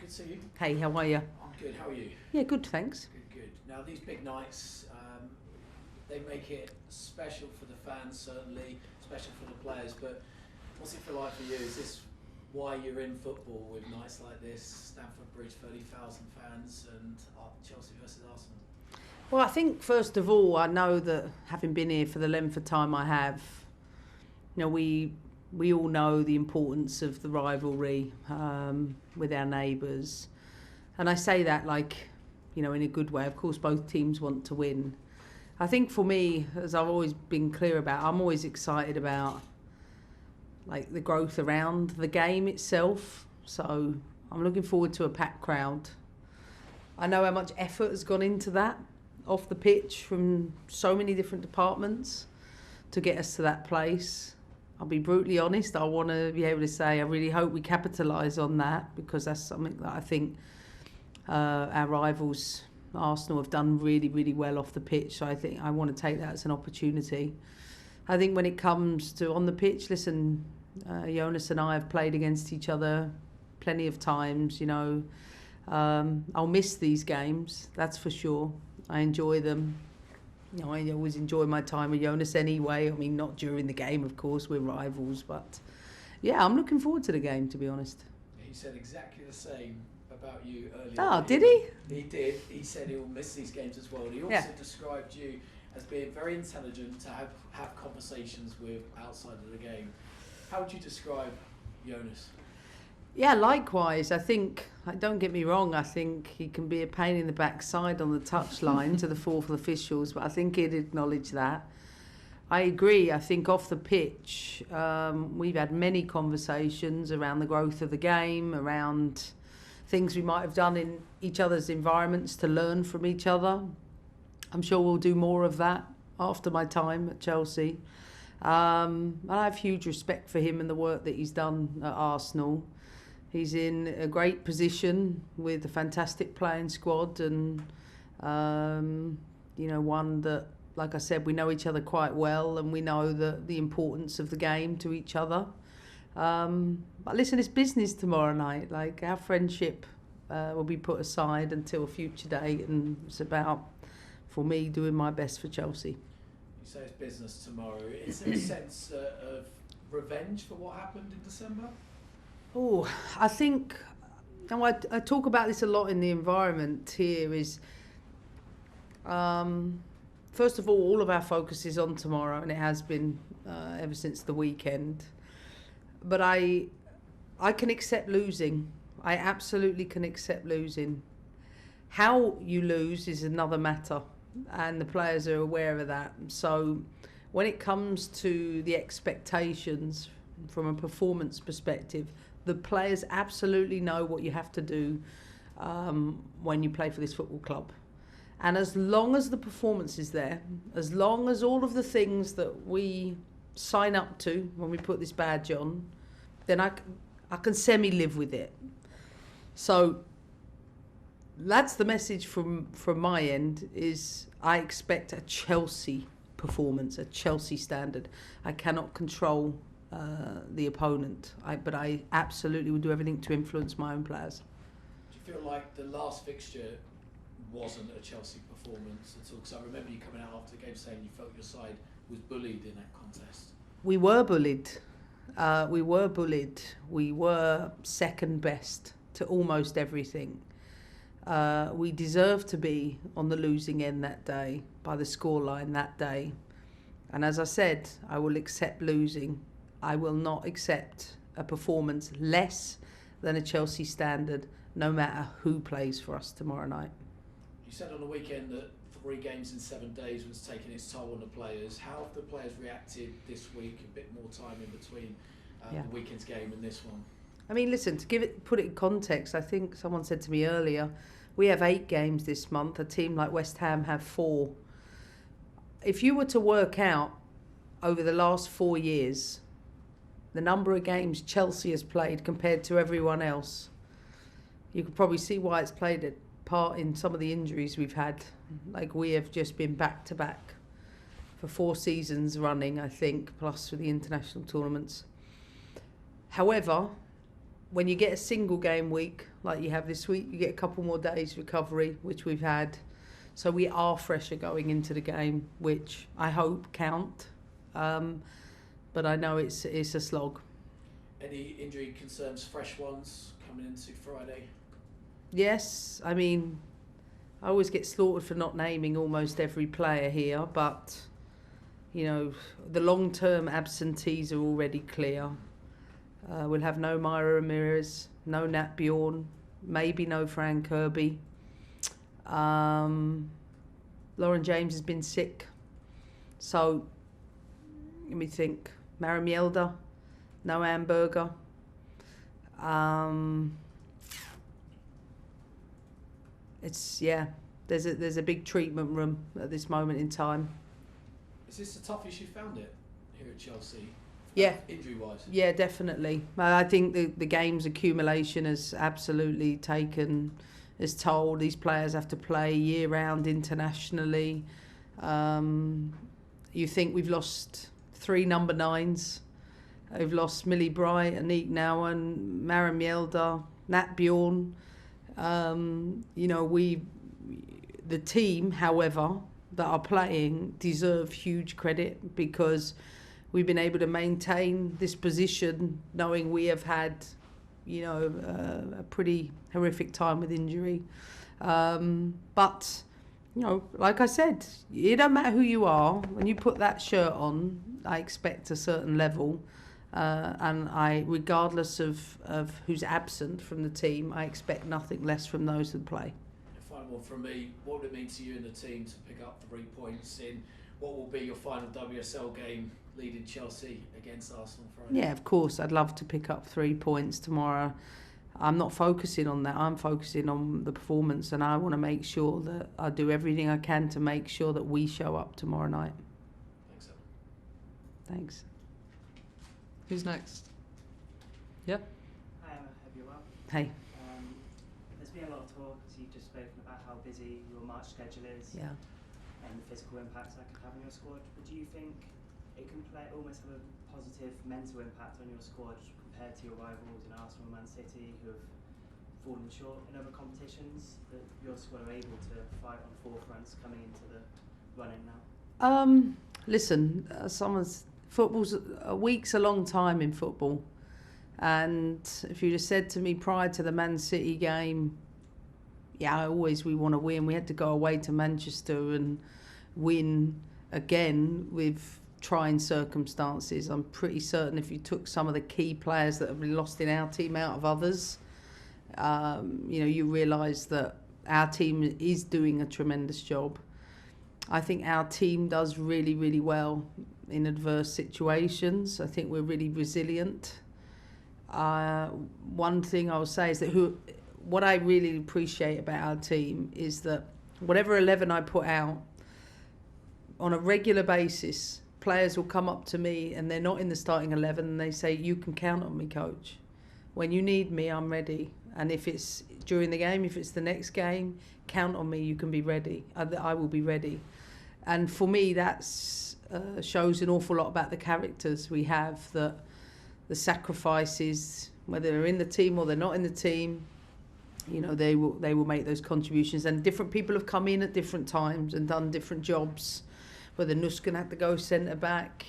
good to see you. Hey, how are you? I'm good, how are you? Yeah, good, thanks. Good. Now these big nights, they make it special for the fans certainly, special for the players, but what's it feel like for you? Is this why you're in football with nights like this, Stamford Bridge, 30,000 fans and Chelsea versus Arsenal? Well, I think first of all, I know that having been here for the length of time I have, we all know the importance of the rivalry with our neighbours. And I say that in a good way. Of course, both teams want to win. I think for me, as I've always been clear about, I'm always excited about the growth around the game itself. So I'm looking forward to a packed crowd. I know how much effort has gone into that off the pitch from so many different departments to get us to that place. I'll be brutally honest, I want to be able to say I really hope we capitalise on that, because that's something that I think our rivals Arsenal have done really, really well off the pitch. So I think I want to take that as an opportunity. I think when it comes to on the pitch, listen, Jonas and I have played against each other plenty of times, I'll miss these games, that's for sure. I enjoy them. I always enjoy my time with Jonas anyway. I mean, not during the game, of course, we're rivals, but yeah, I'm looking forward to the game, to be honest. He said exactly the same about you earlier. Oh, did he? He did. He said he'll miss these games as well. And he also described you as being very intelligent to have conversations with outside of the game. How would you describe Jonas? Yeah, likewise. I think, don't get me wrong, I think he can be a pain in the backside on the touchline to the fourth officials, but I think he'd acknowledge that. I agree. I think off the pitch, we've had many conversations around the growth of the game, around things we might have done in each other's environments to learn from each other. I'm sure we'll do more of that after my time at Chelsea. I have huge respect for him and the work that he's done at Arsenal. He's in a great position with a fantastic playing squad and, one that, like I said, we know each other quite well and we know the importance of the game to each other. But listen, it's business tomorrow night. Our friendship will be put aside until a future date, and it's about, for me, doing my best for Chelsea. You say it's business tomorrow. Is there a sense of revenge for what happened in December? Oh, I think, I talk about this a lot in the environment here, is first of all of our focus is on tomorrow, and it has been ever since the weekend. But I can accept losing. I absolutely can accept losing. How you lose is another matter, and the players are aware of that. So when it comes to the expectations from a performance perspective, the players absolutely know what you have to do when you play for this football club. And as long as the performance is there, as long as all of the things that we sign up to when we put this badge on, then I can semi-live with it. So that's the message from my end, is I expect a Chelsea performance, a Chelsea standard. I cannot control the opponent, but I absolutely will do everything to influence my own players. Do you feel like the last fixture wasn't a Chelsea performance at all? Because I remember you coming out after the game saying you felt your side was bullied in that contest. We were bullied. We were second best to almost everything. We deserved to be on the losing end that day by the scoreline that day. And as I said, I will accept losing. I will not accept a performance less than a Chelsea standard, no matter who plays for us tomorrow night. You said on the weekend that 3 games in 7 days was taking its toll on the players. How have the players reacted this week? A bit more time in between the weekend's game and this one. I mean, listen, put it in context, I think someone said to me earlier, we have 8 games this month. A team like West Ham have 4. If you were to work out over the last 4 years the number of games Chelsea has played compared to everyone else, you could probably see why it's played a part in some of the injuries we've had. We have just been back to back for 4 seasons running, I think, plus for the international tournaments. However, when you get a single game week like you have this week, you get a couple more days recovery, which we've had. So we are fresher going into the game, which I hope count. But I know it's a slog. Any injury concerns, fresh ones, coming into Friday? Yes, I mean, I always get slaughtered for not naming almost every player here, but, you know, the long-term absentees are already clear. We'll have no Myra Ramirez, no Nat Bjorn, maybe no Fran Kirby. Lauren James has been sick. So, let me think. Mara Mielda, no Amberger. There's a big treatment room at this moment in time. Is this the toughest you found it here at Chelsea? Yeah. Injury-wise? Yeah, definitely. I think the game's accumulation has absolutely taken its toll. These players have to play year-round internationally. You think we've lost 3 number 9s. We've lost Millie Bright, Anique Nouwen, Mara Mielda, Nat Bjorn. The team, however, that are playing deserve huge credit because we've been able to maintain this position knowing we have had, a pretty horrific time with injury. But, like I said, it don't matter who you are. When you put that shirt on, I expect a certain level. And regardless of who's absent from the team, I expect nothing less from those that play. Final one from me. What would it mean to you and the team to pick up 3 points in what will be your final WSL game leading Chelsea against Arsenal Friday? Yeah, of course. I'd love to pick up 3 points tomorrow. I'm not focusing on that. I'm focusing on the performance, and I want to make sure that I do everything I can to make sure that we show up tomorrow night. Thanks, Ellen. Thanks. Who's next? Yeah. Hi Emma, hope you're well. Hey. There's been a lot of talk, as you've just spoken about how busy your March schedule is Yeah. and the physical impacts that could have on your squad. But do you think it can almost have a positive mental impact on your squad compared to your rivals in Arsenal and Man City who have fallen short in other competitions, that your squad are able to fight on 4 fronts coming into the run-in now? Listen, a week's a long time in football, and if you'd have said to me prior to the Man City game, we want to win. We had to go away to Manchester and win again with trying circumstances. I'm pretty certain if you took some of the key players that have been lost in our team out of others, you realise that our team is doing a tremendous job. I think our team does really, really well in adverse situations. I think we're really resilient. One thing I will say is that what I really appreciate about our team is that whatever 11 I put out, on a regular basis, players will come up to me and they're not in the starting 11 and they say, "You can count on me, coach. When you need me, I'm ready. And if it's during the game, if it's the next game, count on me, you can be ready. I will be ready." And for me, that's shows an awful lot about the characters we have, that the sacrifices, whether they're in the team or they're not in the team, they will make those contributions. And different people have come in at different times and done different jobs, whether Nuskan had to go centre back,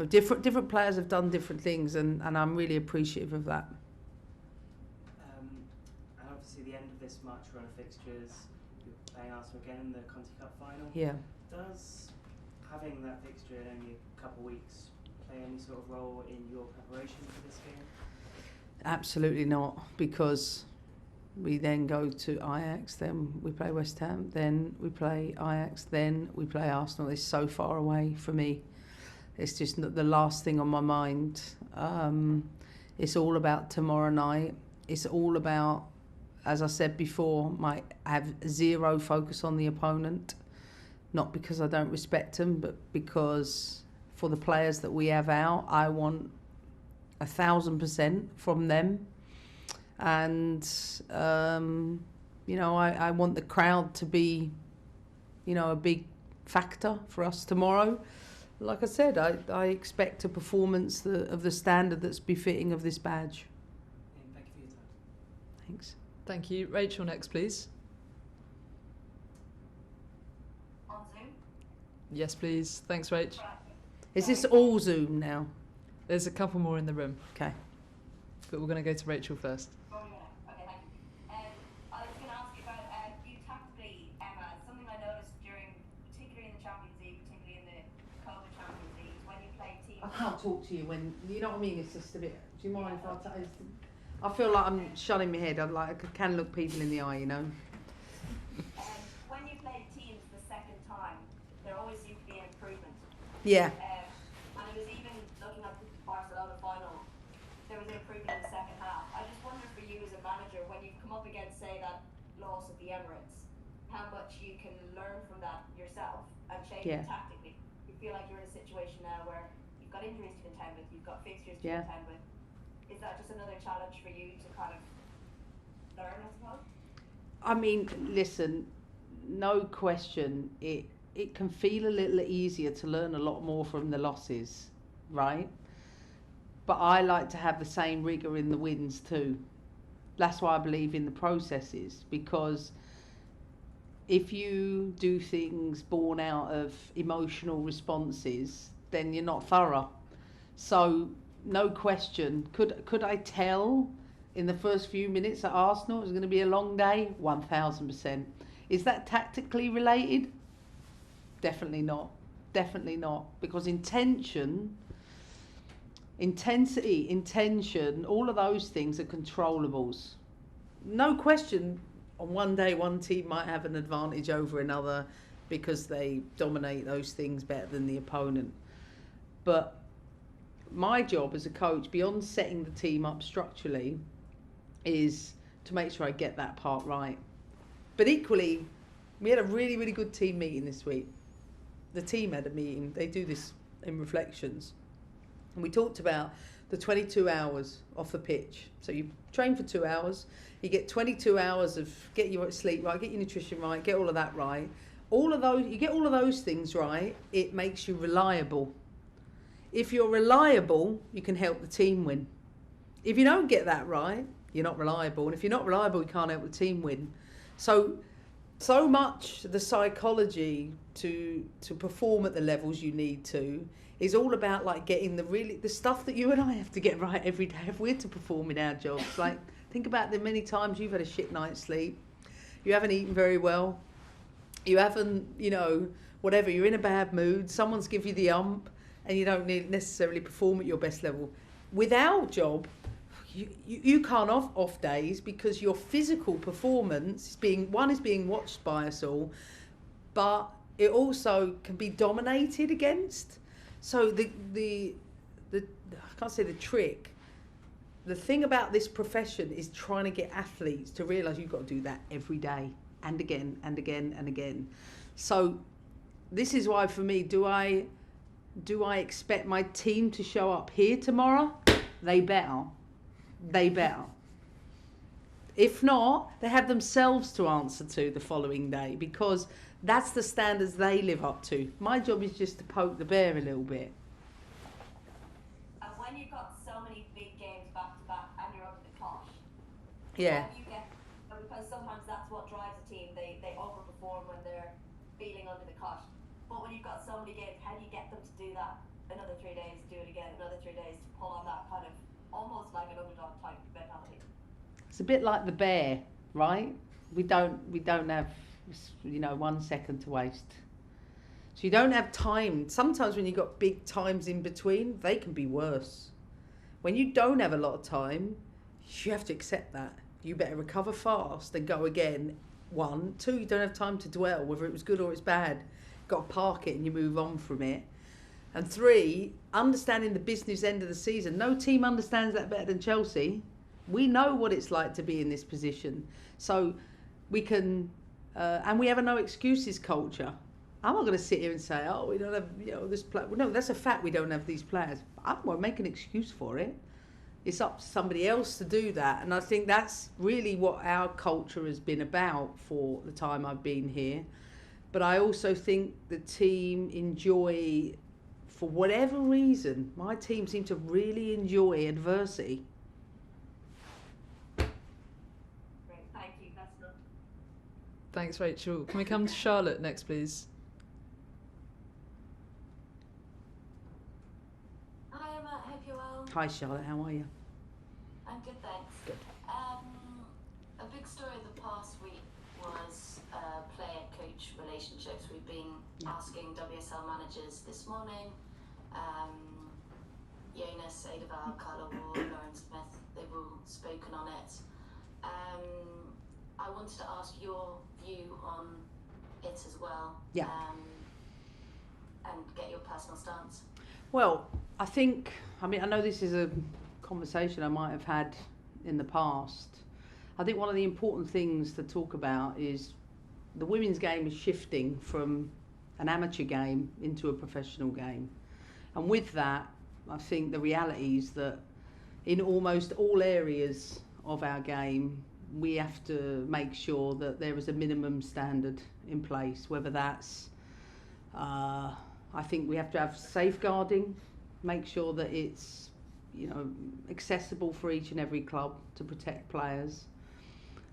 different players have done different things, and I'm really appreciative of that. And obviously the end of this March run of fixtures, you're playing Arsenal again in the Conti-Cup final. Yeah. Does having that fixture in only a couple of weeks play any sort of role in your preparation for this game? Absolutely not, because we then go to Ajax, then we play West Ham, then we play Ajax, then we play Arsenal. It's so far away for me. It's just the last thing on my mind. It's all about tomorrow night. It's all about, as I said before, I have zero focus on the opponent. Not because I don't respect them, but because for the players that we have out, I want 1,000% from them. And, I want the crowd to be, a big factor for us tomorrow. like I said, I expect a performance of the standard that's befitting of this badge. And thank you for your time. Thanks. Thank you. Rachel, next, please. On Zoom? Yes, please. Thanks, Rach. Is this all Zoom now? There's a couple more in the room, Okay. but we're going to go to Rachel first. Oh, yeah. Okay, thank you. I was going to ask you about you tactically, Emma. Something I noticed particularly in the Champions League, particularly in the COVID Champions League, when you play teams. I can't talk to you when, you know what I mean, it's just a bit, do you mind if I feel like I'm shutting my head, I can look people in the eye, you know. When you play teams the second time, there always seems to be an improvement. Yeah. And it was even looking at the Barcelona final, there was an improvement in the second half. I just wonder for you as a manager, when you've come up against, say, that loss at the Emirates, how much you can learn from that yourself and change it tactically. You feel like you're in a situation now where you've got injuries to contend with, you've got fixtures to contend with. Is that just another challenge for you to kind of learn, I suppose? I mean, listen, no question, it can feel a little easier to learn a lot more from the losses, right? But I like to have the same rigour in the wins too. That's why I believe in the processes, because if you do things born out of emotional responses, then you're not thorough. So, no question, could I tell in the first few minutes at Arsenal it was going to be a long day? 1000%. Is that tactically related? Definitely not. Definitely not. Because intensity, intention, all of those things are controllables. No question, on one day one team might have an advantage over another because they dominate those things better than the opponent. But my job as a coach, beyond setting the team up structurally, is to make sure I get that part right. But equally, we had a really, really good team meeting this week. The team had a meeting. They do this in reflections. And we talked about the 22 hours off the pitch. So you train for 2 hours. You get 22 hours of get your sleep right, get your nutrition right, get all of that right. You get all of those things right, it makes you reliable. If you're reliable, you can help the team win. If you don't get that right, you're not reliable. And if you're not reliable, you can't help the team win. So much the psychology to perform at the levels you need to is all about like getting the stuff that you and I have to get right every day if we're to perform in our jobs. Like, think about the many times you've had a shit night's sleep, you haven't eaten very well, you haven't, whatever, you're in a bad mood, someone's give you the ump, and you don't necessarily perform at your best level. With our job, you can't off days because your physical performance is being watched by us all, but it also can be dominated against. So the I can't say the trick. The thing about this profession is trying to get athletes to realise you've got to do that every day and again and again and again. So this is why for me, do I expect my team to show up here tomorrow? They better. If not, they have themselves to answer to the following day, because that's the standards they live up to. My job is just to poke the bear a little bit. And when you've got so many big games back to back and you're under the cosh, Yeah. Because sometimes that's what drives a team. They overperform when they're feeling under the cosh. But when you've got so many games, how do you get them to do that? Another 3 days, do it again. Another 3 days to pull on that kind of almost like an underdog type mentality. It's a bit like the bear, right? We don't have 1 second to waste. So you don't have time. Sometimes when you've got big times in between, they can be worse. When you don't have a lot of time, you have to accept that. You better recover fast and go again. 1, 2, you don't have time to dwell whether it was good or it's bad. You've got to park it and you move on from it. And 3, understanding the business end of the season. No team understands that better than Chelsea. We know what it's like to be in this position. So we can, and we have a no excuses culture. I'm not going to sit here and say, we don't have, this player. No, that's a fact, we don't have these players. I won't make an excuse for it. It's up to somebody else to do that. And I think that's really what our culture has been about for the time I've been here. But I also think the team enjoy for whatever reason, my team seem to really enjoy adversity. Great, thank you. That's enough. Thanks, Rachel. Can we come to Charlotte next, please? Hi Emma, hope you're well. Hi Charlotte, how are you? I'm good, thanks. Good. A big story of the past week was player-coach relationships. We've been asking WSL managers this morning, Jonas, Edeval, Carla Ward, Lauren Smith, they've all spoken on it. I wanted to ask your view on it as well, and get your personal stance. Well, I know this is a conversation I might have had in the past. I think one of the important things to talk about is the women's game is shifting from an amateur game into a professional game. And with that, I think the reality is that in almost all areas of our game, we have to make sure that there is a minimum standard in place, whether that's, I think we have to have safeguarding, make sure that it's, accessible for each and every club to protect players.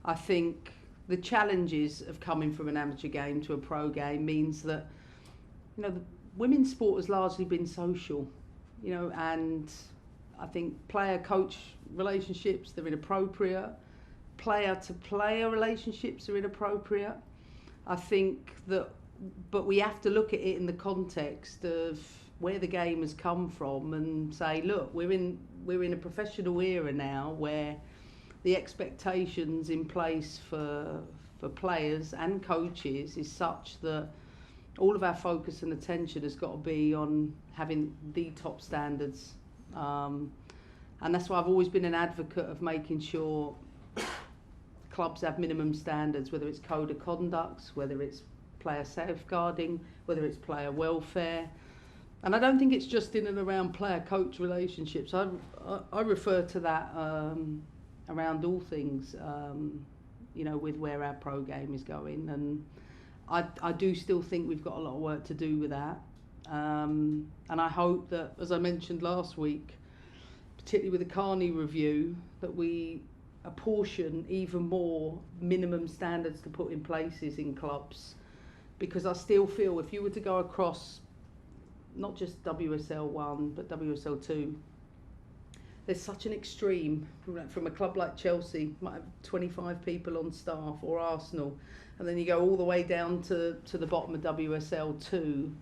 I think the challenges of coming from an amateur game to a pro game means that, the women's sport has largely been social, and I think player-coach relationships, they're inappropriate. Player-to-player relationships are inappropriate. I think that, but we have to look at it in the context of where the game has come from and say, look, we're in a professional era now where the expectations in place for players and coaches is such that all of our focus and attention has got to be on having the top standards. And that's why I've always been an advocate of making sure clubs have minimum standards, whether it's code of conduct, whether it's player safeguarding, whether it's player welfare. And I don't think it's just in and around player-coach relationships. I refer to that around all things, with where our pro game is going. And I do still think we've got a lot of work to do with that. And I hope that, as I mentioned last week, particularly with the Carney review, that we apportion even more minimum standards to put in places in clubs. Because I still feel if you were to go across not just WSL 1 but WSL 2, there's such an extreme from a club like Chelsea, might have 25 people on staff, or Arsenal, and then you go all the way down to the bottom of WSL 2.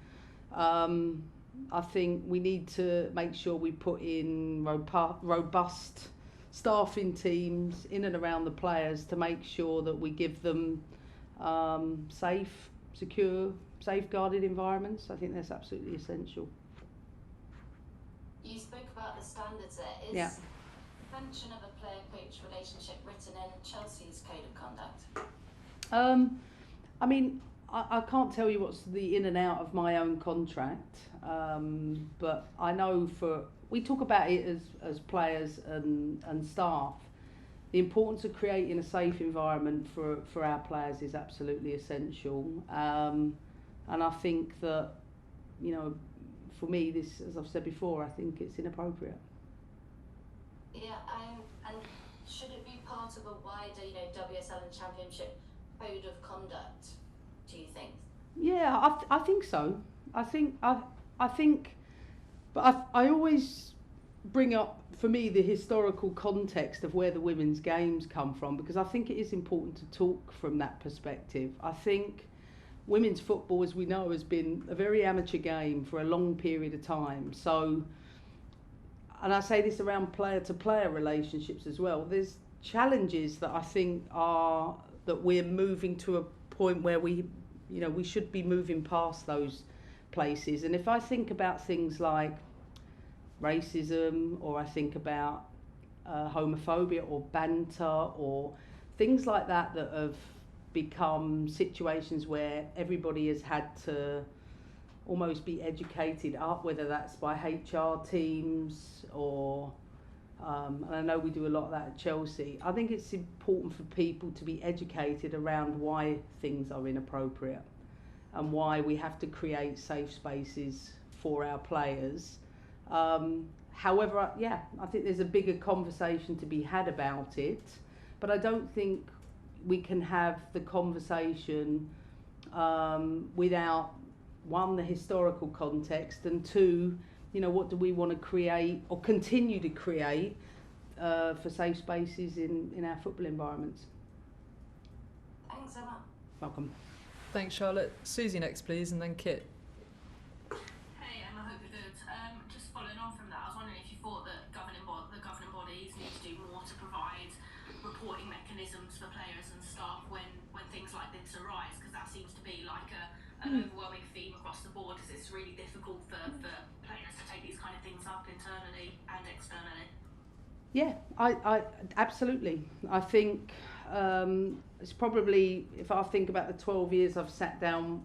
I think we need to make sure we put in robust staffing teams in and around the players to make sure that we give them safe, secure, safeguarded environments. I think that's absolutely essential. You spoke about the standards there. Is mention of a player-coach relationship written in Chelsea's code of conduct? I can't tell you what's the in and out of my own contract, but I know we talk about it as players and staff. The importance of creating a safe environment for our players is absolutely essential. And I think that, for me, this, as I've said before, I think it's inappropriate. Yeah, and should it be part of a wider, WSL and Championship code of conduct, do you think? Yeah, I think so. I think, but I always bring up, for me, the historical context of where the women's games come from, because I think it is important to talk from that perspective. I think women's football, as we know, has been a very amateur game for a long period of time. So, and I say this around player-to-player relationships as well, there's challenges that I think are that we're moving to a point where we should be moving past those places. And if I think about things like racism, or I think about homophobia or banter or things like that have become situations where everybody has had to almost be educated up, whether that's by HR teams or and I know we do a lot of that at Chelsea. I think it's important for people to be educated around why things are inappropriate and why we have to create safe spaces for our players. However, I think there's a bigger conversation to be had about it, but I don't think we can have the conversation without, one, the historical context, and two, what do we want to create or continue to create for safe spaces in our football environments. Thanks, Emma. Welcome. Thanks, Charlotte. Susie next, please, and then Kit. Hey, Emma, hope you're good. Just following on from that, I was wondering if you thought that the governing bodies need to do more to provide reporting mechanisms for players and staff when things like this arise, because that seems to be like an overwhelming theme across the board, because it's really difficult for players to take these kind of things up internally and externally. Yeah, I absolutely. I think it's probably, if I think about the 12 years I've sat down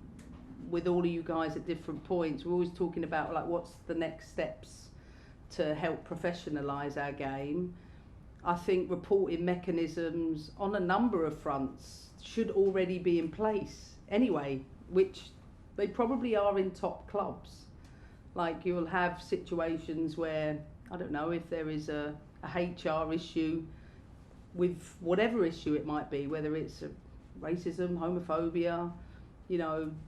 with all of you guys at different points, we're always talking about like what's the next steps to help professionalise our game. I think reporting mechanisms on a number of fronts should already be in place anyway, which they probably are in top clubs. Like you'll have situations where, I don't know, if there is a HR issue with whatever issue it might be, whether it's racism, homophobia,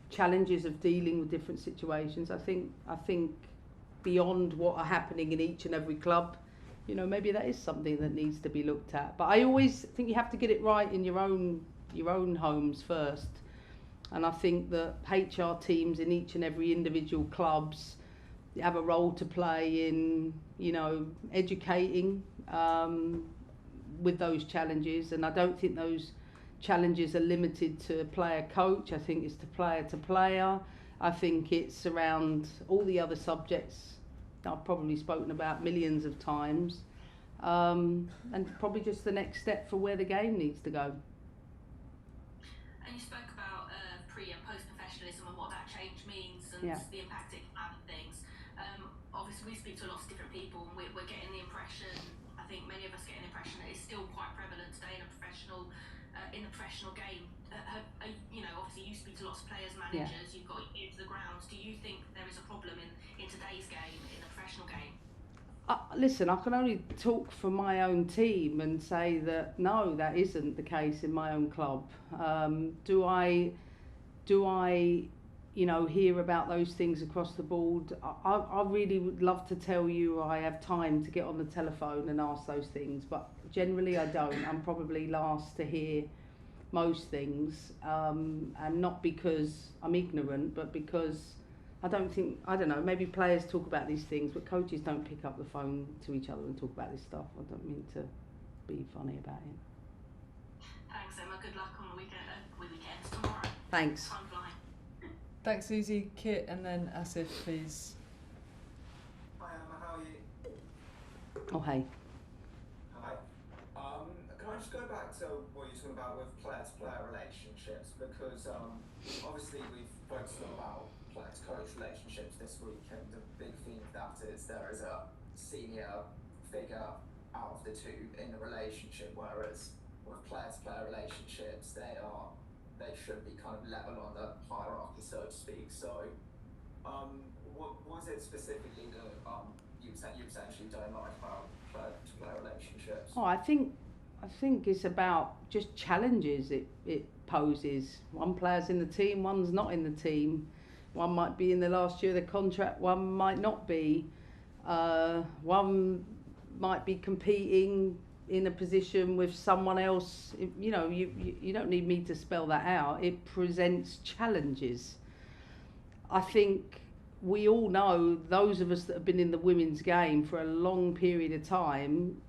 challenges of dealing with different situations. I think beyond what are happening in each and every club, maybe that is something that needs to be looked at. But I always think you have to get it right in your own homes first. And I think that HR teams in each and every individual clubs have a role to play in, educating with those challenges. And I don't think those challenges are limited to player coach. I think it's to player. I think it's around all the other subjects I've probably spoken about millions of times. And probably just the next step for where the game needs to go. And you spoke about pre and post professionalism and what that change means and the impact it can have on things. Obviously we speak to lots of different people and we're getting the impression, I think many of us get an impression that it's still quite prevalent today in the professional game. Obviously you speak to lots of players, managers, you've got ear to the ground. Do you think there is a problem in today's game, in the professional game? Listen, I can only talk for my own team and say that no, that isn't the case in my own club. Do I hear about those things across the board? I really would love to tell you I have time to get on the telephone and ask those things, but generally I don't. I'm probably last to hear most things, and not because I'm ignorant, but because I don't know, maybe players talk about these things, but coaches don't pick up the phone to each other and talk about this stuff. I don't mean to be funny about it. Thanks, Emma. Good luck on the weekends tomorrow. Thanks. Time flying. Thanks, Susie. Kit, and then Asif, please. Hi Emma, how are you? Oh, hey. Hi. Can I just go back to what you're talking about with player-to-player relationships? Because obviously we've focused a lot about player-to-coach relationships this week, and the big theme of that is there is a senior figure out of the two in the relationship, whereas with player-to-player relationships, they should be kind of level on the hierarchy, so to speak. So, what was it specifically that you essentially don't like about player-to-player relationships? Oh, I think it's about just challenges it poses. One player's in the team, one's not in the team. One might be in the last year of the contract, one might not be. One might be competing in a position with someone else. You don't need me to spell that out. It presents challenges. I think we all know, those of us that have been in the women's game for a long period of time,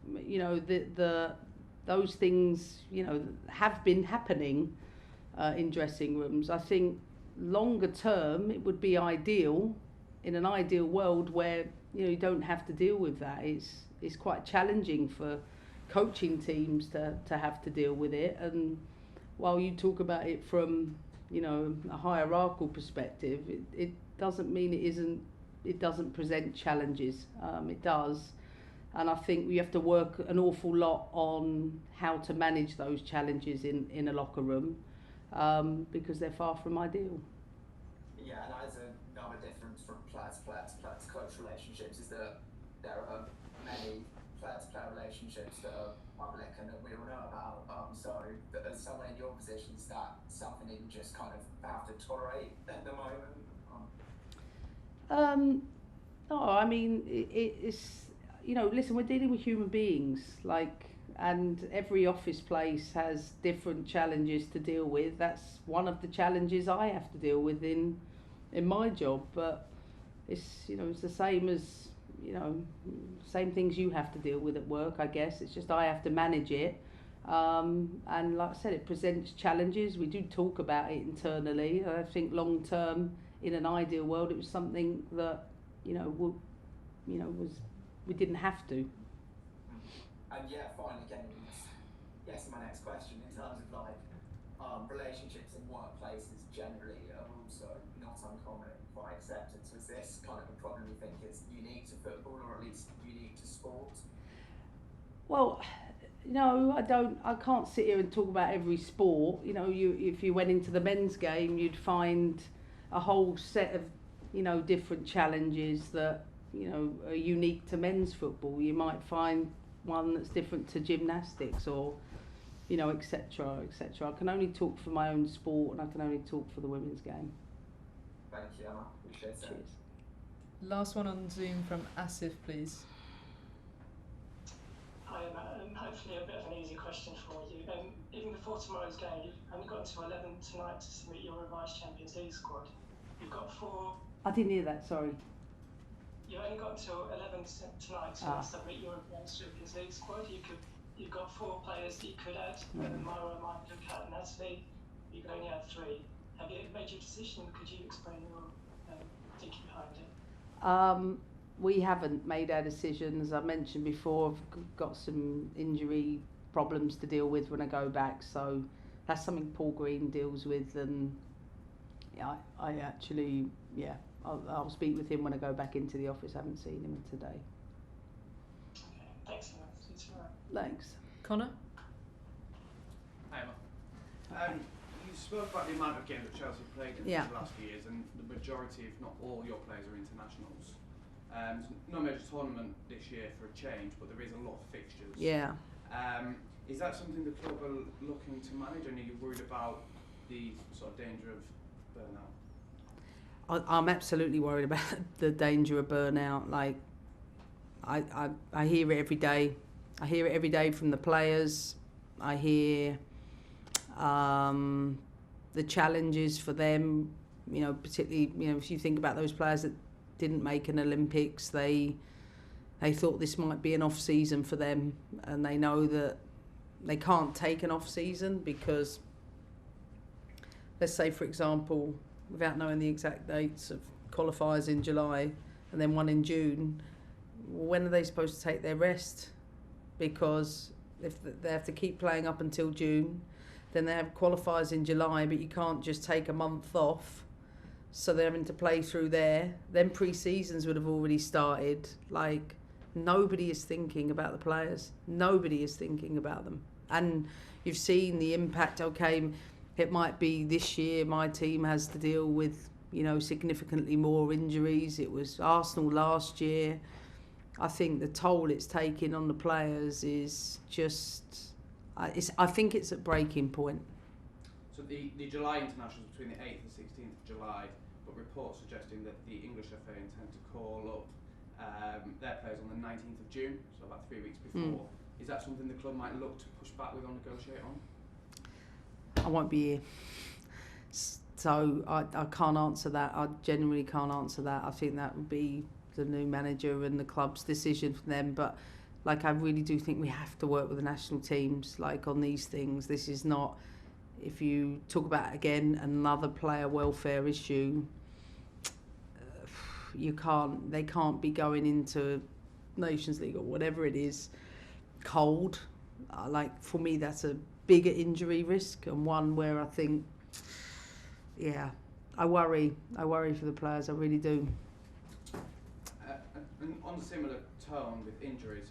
those things, have been happening in dressing rooms. I think longer term, it would be ideal, in an ideal world where you don't have to deal with that. It's quite challenging for coaching teams to have to deal with it. And while you talk about it from a hierarchical perspective, it doesn't mean it doesn't present challenges. It does. And I think we have to work an awful lot on how to manage those challenges in a locker room, because they're far from ideal. Yeah, and that is another difference from player to player-to-player-to-coach relationships is that there are many player-to-player relationships that are public and that we all know about. So as someone in your position, is that something that you just kind of have to tolerate at the moment? No, I mean, it's, you know, listen, we're dealing with human beings, like, and every office place has different challenges to deal with. That's one of the challenges I have to deal with in my job, but it's, you know, it's the same as, you know, same things you have to deal with at work, I guess. It's just I have to manage it. And like I said, it presents challenges. We do talk about it internally. I think long term, in an ideal world, it was something that, you know, we didn't have to. And yeah, finally getting to my next question in terms of like relationships in workplaces generally are also not uncommon and quite accepted. So is this kind of a problem you think is unique to football, or at least unique to sport? Well, no, I can't sit here and talk about every sport. You know, if you went into the men's game, you'd find a whole set of, you know, different challenges that, you know, are unique to men's football. You might find one that's different to gymnastics, or, you know, etc., etc. I can only talk for my own sport, and I can only talk for the women's game. Thank you, Emma. Appreciate it. Cheers. Last one on Zoom from Asif, please. Hi, Emma. Hopefully a bit of an easy question for you. Even before tomorrow's game, you've only got until 11 tonight to submit your revised Champions League squad. You've got 4... I didn't hear that, sorry. You've only got until 11 tonight to submit your revised Champions League squad. You've got 4 players that you could add. Myra, Michael, Kat and Natalie. You can only add 3. Have you made your decision? Could you explain your thinking behind it? We haven't made our decisions. I mentioned before, I've got some injury problems to deal with when I go back, so that's something Paul Green deals with, and yeah, I actually, yeah, I'll speak with him when I go back into the office. I haven't seen him today. Okay, thanks so much. See you tomorrow. Thanks. Connor? Hi, Emma. You spoke about the amount of games that Chelsea played in the last few years, and the majority, if not all, your players are internationals. There's no major tournament this year for a change, but there is a lot of fixtures. Yeah. Is that something the club are looking to manage, and are you worried about the sort of danger of burnout? I'm absolutely worried about the danger of burnout. Like, I hear it every day. I hear it every day from the players. I hear the challenges for them, you know, particularly, you know, if you think about those players that didn't make an Olympics, they thought this might be an off season for them, and they know that they can't take an off season because, let's say for example, without knowing the exact dates of qualifiers in July and then one in June, when are they supposed to take their rest? Because if they have to keep playing up until June, then they have qualifiers in July, but you can't just take a month off. So they're having to play through there. Then pre-seasons would have already started. Like, nobody is thinking about the players. Nobody is thinking about them. And you've seen the impact. Okay, it might be this year my team has to deal with, you know, significantly more injuries. It was Arsenal last year. I think the toll it's taking on the players is just... I think it's at breaking point. So the July internationals between the 8th and 16th of July, but reports suggesting that the English FA intend to call up their players on the 19th of June, so about 3 weeks before. Is that something the club might look to push back with or negotiate on? I won't be here. So I can't answer that. I genuinely can't answer that. I think that would be the new manager and the club's decision for them. But like, I really do think we have to work with the national teams, like, on these things. This is not, if you talk about, again, another player welfare issue, they can't be going into Nations League or whatever it is cold. Like, for me, that's a bigger injury risk, and one where I think, yeah, I worry for the players, I really do. And on a similar tone with injuries,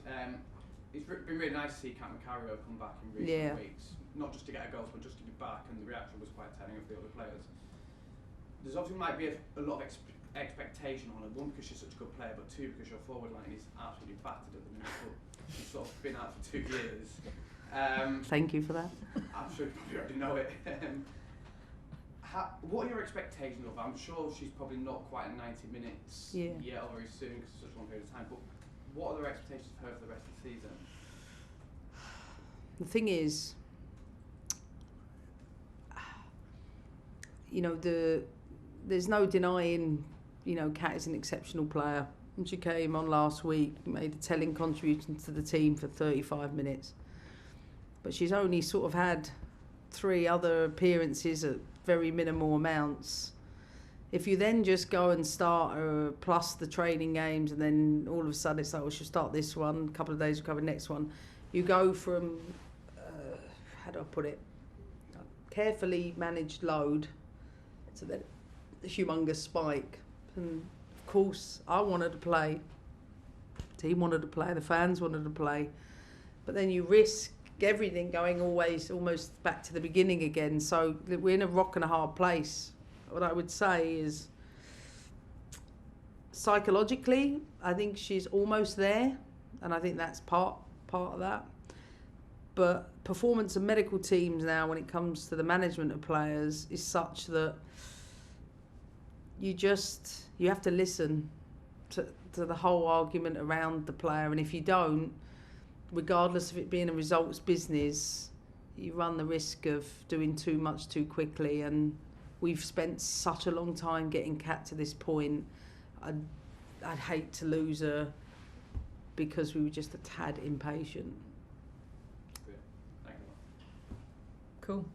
it's been really nice to see Catarina Macario come back in recent weeks, not just to get her goals, but just to be back, and the reaction was quite telling of the other players. there's obviously might be a lot of expectation on her. One, because she's such a good player, but two, because your forward line is absolutely battered at the minute. But she's sort of been out for 2 years. Thank you for that. I'm sure you probably already know it. What are your expectations of her? I'm sure she's probably not quite at 90 minutes yet or very soon because it's such a long period of time, but what are their expectations for her for the rest of the season? The thing is, you know, there's no denying, you know, Kat is an exceptional player. And she came on last week, made a telling contribution to the team for 35 minutes. But she's only sort of had 3 other appearances at very minimal amounts. If you then just go and start her plus the training games and then all of a sudden it's like, well, she'll start this one, a couple of days we'll cover the next one. You go from, how do I put it, a carefully managed load to the humongous spike. And of course, I wanted to play, the team wanted to play, the fans wanted to play. But then you risk everything going always almost back to the beginning again. So we're in a rock and a hard place. What I would say is, psychologically, I think she's almost there, and I think that's part of that. But performance of medical teams now, when it comes to the management of players, is such that you have to listen to the whole argument around the player, and if you don't, regardless of it being a results business, you run the risk of doing too much too quickly. And we've spent such a long time getting Kat to this point. I'd hate to lose her because we were just a tad impatient. Thank you. Cool.